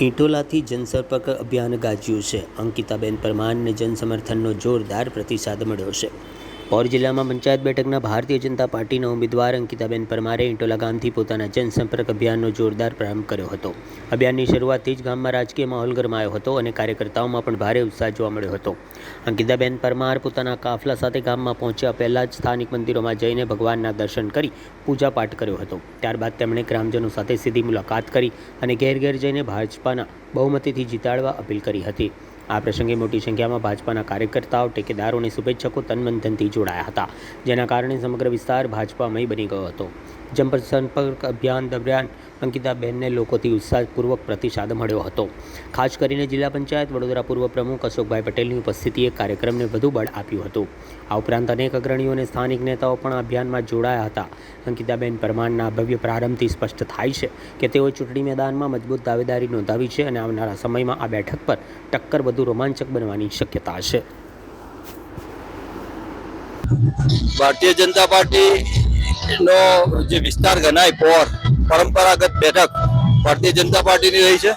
ઇટોલાથી જનસંપર્ક અભિયાન ગાજ્યું છે. અંકિતાબેન પરમારને જનસમર્થનનો જોરદાર પ્રતિસાદ મળ્યો છે. પોર જિલ્લામાં પંચાયત બેઠકના ભારતીય જનતા પાર્ટીના ઉમેદવાર અંકિતાબેન પરમારે ઇટોલા ગામથી પોતાના જનસંપર્ક અભિયાનનો જોરદાર પ્રારંભ કર્યો હતો. અભિયાનની શરૂઆતથી જ ગામમાં રાજકીય માહોલ ગરમાયો હતો અને કાર્યકર્તાઓમાં પણ ભારે ઉત્સાહ જોવા મળ્યો હતો. અંકિતાબેન પરમાર પોતાના કાફલા સાથે ગામમાં પહોંચ્યા પહેલાં જ સ્થાનિક મંદિરોમાં જઈને ભગવાનના દર્શન કરી પૂજાપાઠ કર્યો હતો. ત્યારબાદ તેમણે ગ્રામજનો સાથે સીધી મુલાકાત કરી અને ઘેર ઘેર જઈને ભાજપાના બહુમતીથી જીતાડવા અપીલ કરી હતી. આ પ્રસંગે મોટી સંખ્યામાં ભાજપાના કાર્યકર્તાઓ, ટેકેદારો અને શુભેચ્છકો તનમનધનથી જોડાયા હતા, જેના કારણે સમગ્ર વિસ્તાર ભાજપામય બની ગયો હતો. જનસંપર્ક અભિયાન દરમિયાન અંકિતાબેનને લોકોથી ઉત્સાહપૂર્વક પ્રતિસાદ મળ્યો હતો. ખાસ કરીને જિલ્લા પંચાયત વડોદરા પૂર્વ પ્રમુખ અશોકભાઈ પટેલની ઉપસ્થિતિએ કાર્યક્રમને વધુ બળ આપ્યું હતું. આ ઉપરાંત અનેક અગ્રણીઓ અને સ્થાનિક નેતાઓ પણ અભિયાનમાં જોડાયા હતા. અંકિતાબેન પરમારના ભવ્ય પ્રારંભથી સ્પષ્ટ થાય છે કે તેઓ ચૂંટણી મેદાનમાં મજબૂત દાવેદારી નોંધાવી છે અને આવનારા સમયમાં આ બેઠક પર ટક્કર વધુ રોમાંચક બનવાની શક્યતા છે. ભારતીય જનતા પાર્ટીનો જે વિસ્તાર ગણાય પોર પરંપરાગત બેઠક ભારતીય જનતા પાર્ટીની રહી છે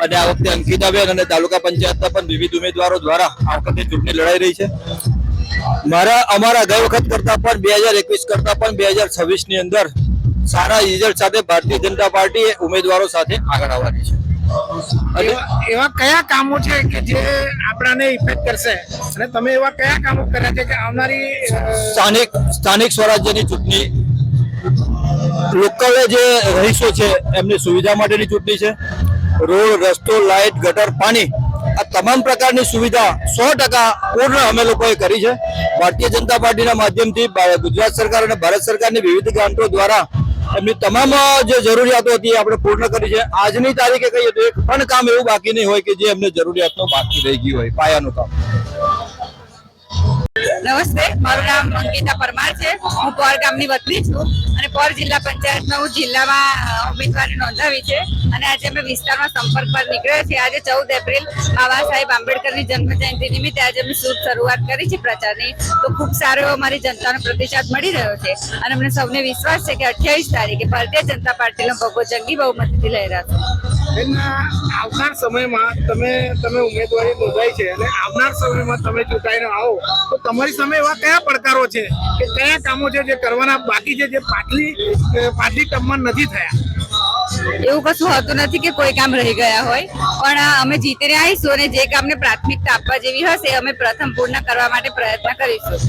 અને આ વખતે અંકિતાબેન અને તાલુકા પંચાયતના પણ વિવિધ ઉમેદવારો દ્વારા આ વખતે ચૂંટણી લડાઈ રહી છે. અમારા ગઈ વખત કરતા પણ 2021 કરતા પણ 2026 ની અંદર સારા રિઝલ્ટ સાથે ભારતીય જનતા પાર્ટી ઉમેદવારો સાથે આગળ આવવાની છે. એવા કયા કામો છે કે જે આપણાને ઇફેક્ટ કરશે અને તમે એવા કયા કામો કર્યા છે કે આવનારી સ્થાનિક સ્વરાજ્યની ચૂંટણી, લોકલ જે રહીશો છે એમની સુવિધા માટેની ચૂંટણી છે. રોડ, રસ્તો, લાઇટ, ગટર, પાણી આ તમામ પ્રકારની સુવિધા 100% પૂર્ણ અમે લોકોએ કરી છે. ભારતીય જનતા પાર્ટીના માધ્યમથી ગુજરાત સરકાર અને ભારત સરકારની વિવિધ ગ્રાન્ટો દ્વારા એમની તમામ જે જરૂરિયાતો હતી આપણે પૂર્ણ કરી છે. આજની તારીખે કહીએ તો એક પણ કામ એવું બાકી નહીં હોય કે જે એમને જરૂરિયાતનો બાકી રહી ગયું હોય, પાયાનું કામ. નમસ્તે, મારું નામ અંકિતા પરમાર છે. હું પોર ગામની વતની છું અને પોર જિલ્લા પંચાયતમાં હું જિલ્લામાં ઉમેદવારી નોંધાવી છે અને આજે અમે વિસ્તારમાં સંપર્ક પર નીકળ્યા છીએ. આજે 14 એપ્રિલ બાબા સાહેબ આંબેડકરની જન્મ જયંતિ નિમિત્તે આજે અમે શુભ શરૂઆત કરી છે પ્રચારની. તો ખૂબ સારો એવો મારી જનતાનો પ્રતિસાદ મળી રહ્યો છે અને અમને સૌને વિશ્વાસ છે કે 28 તારીખે ભારતીય જનતા પાર્ટીનો ભગવો જંગી બહુમતીથી લહેરાશે. આવનાર સમયમાં તમે ઉમેદવારી નોંધાઈ છે અને આવનાર સમયમાં તમે ચૂંટાઈને આવો તો તમારી સામે એવા કયા પડકારો છે કે કયા કામો છે જે કરવાના બાકી છે, જે પાછલી ટર્મમાં નથી થયા? એવું કશું હોતું નથી કે કોઈ કામ રહી ગયા હોય, પણ અમે જીતીને આવીશું અને જે કામને પ્રાથમિકતા આપવા જેવી હશે અમે પ્રથમ પૂર્ણ કરવા માટે પ્રયત્ન કરીશું.